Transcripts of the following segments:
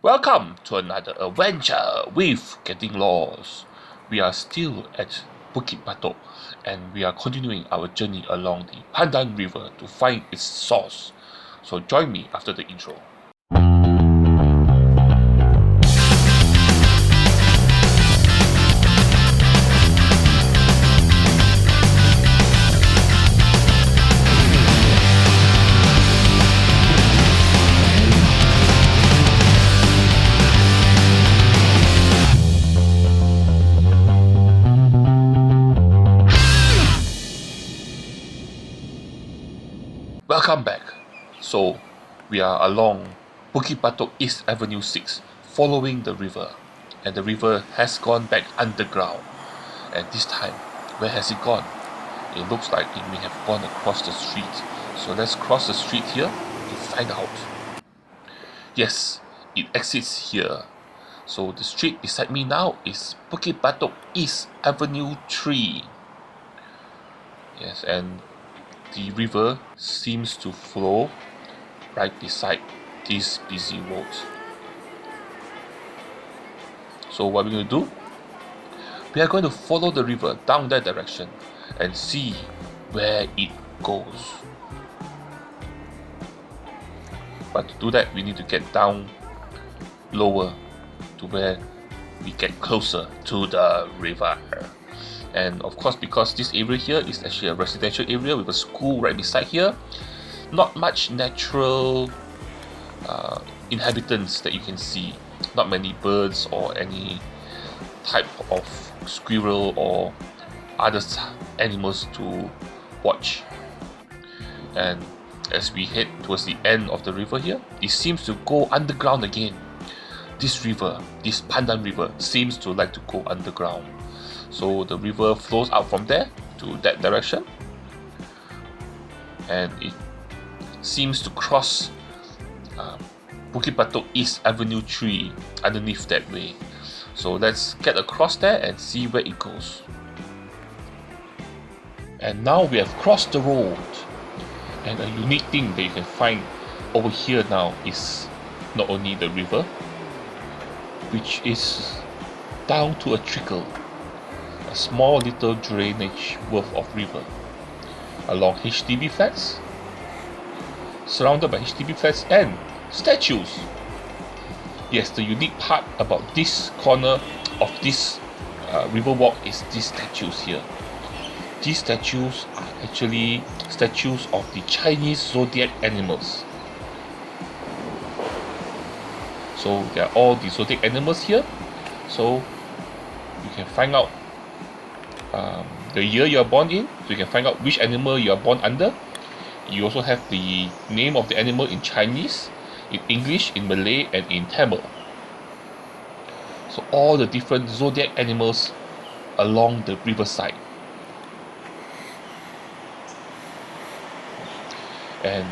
Welcome to another adventure with Getting Lost. We are still at Bukit Batok and we are continuing our journey along the Pandan River to find its source. So join me after the intro. Welcome back. So we are along Bukit Batok East Avenue 6 following the river, and the river has gone back underground. And this time, where has it gone? It looks like it may have gone across the street. So let's cross the street here to find out. Yes, it exits here. So the street beside me now is Bukit Batok East Avenue 3. Yes, and the river seems to flow right beside this busy road. So what we're going to do? We are going to follow the river down that direction and see where it goes. But to do that, we need to get down lower to where we get closer to the river. And of course, because this area here is actually a residential area with a school right beside here, not much natural inhabitants that you can see. Not many birds or any type of squirrel or other animals to watch. And as we head towards the end of the river here, it seems to go underground again. This river, this Pandan River, seems to like to go underground. So the river flows out from there to that direction, and it seems to cross Bukit Batok East Avenue 3 underneath that way. So let's get across there and see where it goes. And now we have crossed the road, and a unique thing that you can find over here now is not only the river, which is down to a trickle, a small little drainage worth of river along HDB flats, surrounded by HDB flats and statues. Yes, the unique part about this corner of this river walk is these statues here. These statues are actually statues of the Chinese Zodiac animals. So there are all the Zodiac animals here. So you can find out the year you are born in, so you can find out which animal you are born under. You also have the name of the animal in Chinese, in English, in Malay, and in Tamil. So all the different zodiac animals along the riverside. And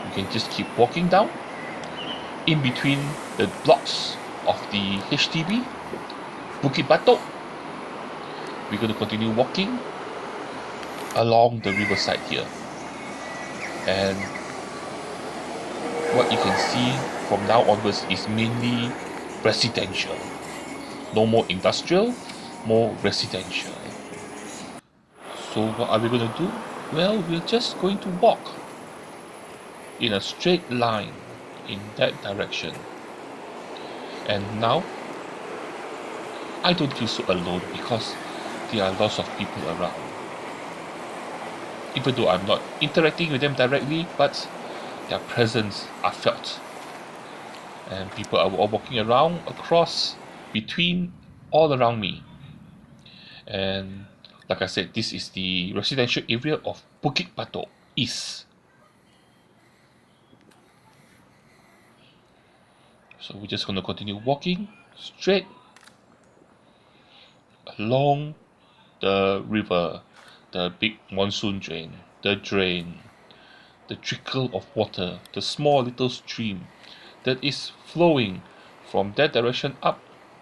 you can just keep walking down in between the blocks of the HDB, Bukit Batok. We're going to continue walking along the riverside here, and what you can see from now onwards is mainly residential. No more industrial, more residential. So what are we going to do? Well, we're just going to walk in a straight line in that direction. And now I don't feel so alone because there are lots of people around. Even though I'm not interacting with them directly, but their presence are felt. And people are all walking around, across, between, all around me. And like I said, this is the residential area of Bukit Batok East. So we're just going to continue walking straight along the river, the big monsoon drain, the trickle of water, the small little stream that is flowing from that direction up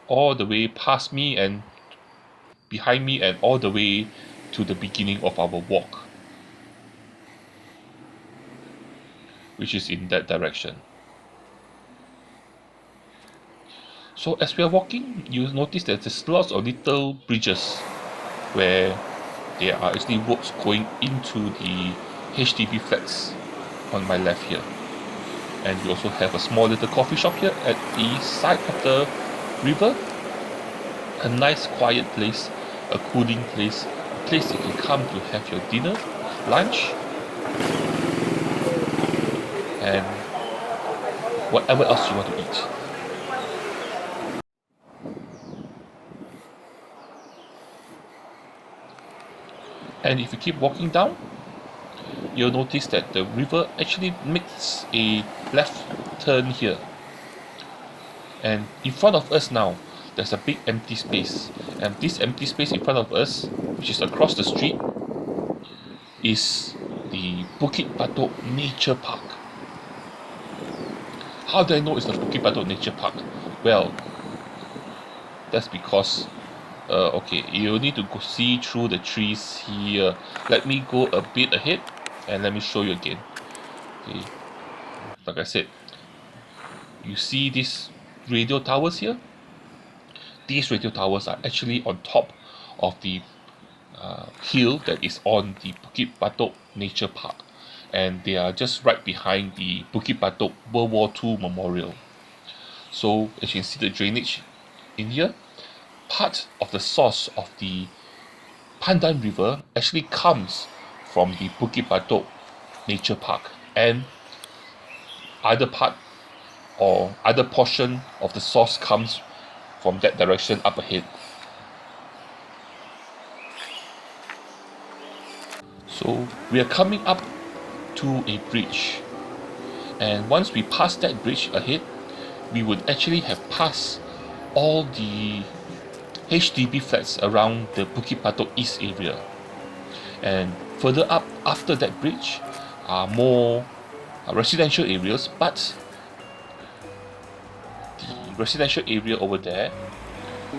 all the way past me and behind me and all the way to the beginning of our walk, which is in that direction. So as we are walking, you notice that there's lots of little bridges where there are actually roads going into the HDB flats on my left here. And we also have a small little coffee shop here at the side of the river. A nice quiet place, a cooling place, a place you can come to have your dinner, lunch, and whatever else you want to eat. And if you keep walking down, you'll notice that the river actually makes a left turn here. And in front of us now, there's a big empty space. And this empty space in front of us, which is across the street, is the Bukit Batok Nature Park. How do I know it's the Bukit Batok Nature Park? Well, that's because okay, you need to go see through the trees here. Let me go a bit ahead and let me show you again. Okay, like I said, you see these radio towers here? These radio towers are actually on top of the hill that is on the Bukit Batok Nature Park, and they are just right behind the Bukit Batok World War II Memorial. So as you can see the drainage in here, part of the source of the Pandan River actually comes from the Bukit Batok Nature Park, and other part or other portion of the source comes from that direction up ahead. So we are coming up to a bridge, and once we pass that bridge ahead, we would actually have passed all the HDB flats around the Bukit Batok East area. And further up after that bridge are more residential areas, but the residential area over there,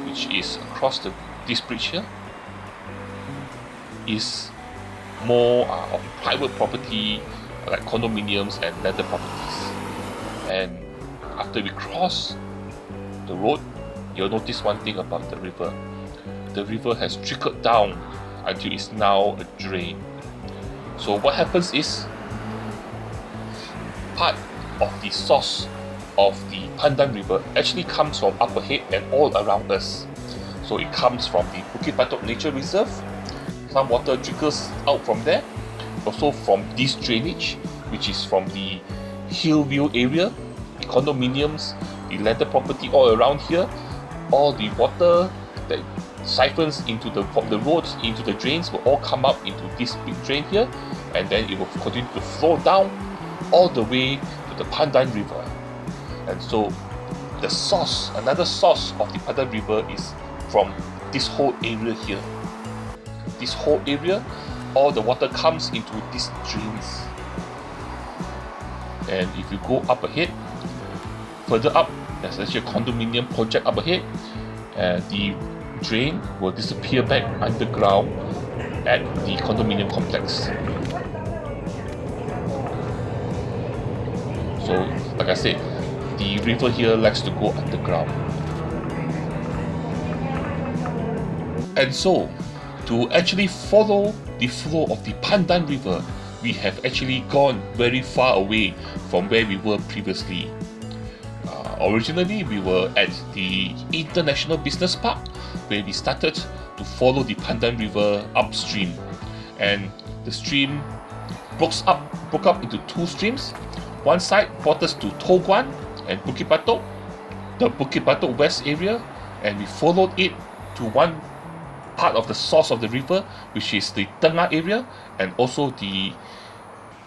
which is across this bridge here, is more of private property, like condominiums and landed properties. And after we cross the road, you'll notice one thing about the river. The river has trickled down until it's now a drain. So what happens is, part of the source of the Pandan River actually comes from up ahead and all around us. So it comes from the Bukit Batok Nature Reserve. Some water trickles out from there. Also from this drainage, which is from the Hillview area, the condominiums, the landed property all around here. All the water that siphons from the roads into the drains will all come up into this big drain here, and then it will continue to flow down all the way to the Pandan River. And so the source, another source of the Pandan River is from this whole area here. This whole area, all the water comes into these drains. And if you go up ahead, further up, there's actually a condominium project up ahead, and the drain will disappear back underground at the condominium complex. So, like I said, the river here likes to go underground. And so, to actually follow the flow of the Pandan River, we have actually gone very far away from where we were previously. Originally, we were at the International Business Park, where we started to follow the Pandan River upstream, and the stream broke up into two streams. One side brought us to Toguan and Bukit Batok, the Bukit Batok West area, and we followed it to one part of the source of the river, which is the Tengah area, and also the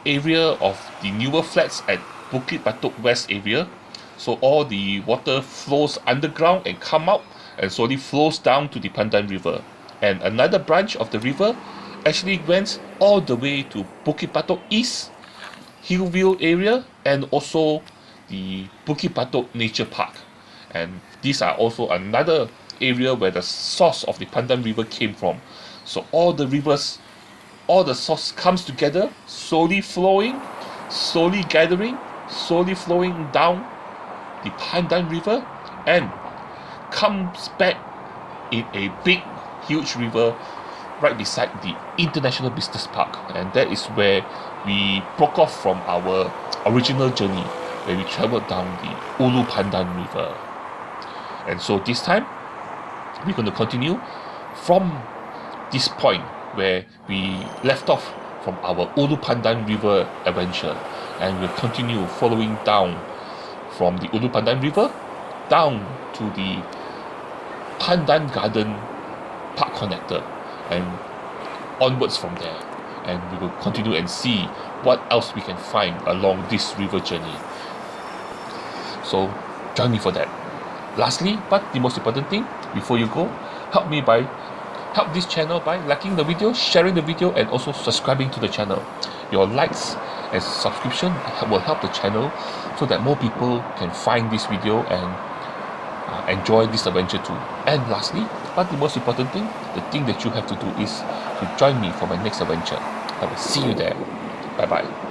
area of the newer flats at Bukit Batok West area. So all the water flows underground and come out and slowly flows down to the Pandan River. And another branch of the river actually went all the way to Bukit Batok East, Hillview area, and also the Bukit Batok Nature Park. And these are also another area where the source of the Pandan River came from. So all the rivers, all the source comes together, slowly flowing, slowly gathering, slowly flowing down the Pandan River, and comes back in a big, huge river right beside the International Business Park, and that is where we broke off from our original journey, where we traveled down the Ulu Pandan River. And so this time we're going to continue from this point where we left off from our Ulu Pandan River adventure, and we'll continue following down from the Ulu Pandan River down to the Pandan Garden Park Connector and onwards from there, and we will continue and see what else we can find along this river journey. So join me for that. Lastly, but the most important thing, before you go, help this channel by liking the video, sharing the video, and also subscribing to the channel. Your likes and subscription will help the channel so that more people can find this video and enjoy this adventure too. And lastly, but the most important thing, the thing that you have to do is to join me for my next adventure. I will see you there. Bye bye.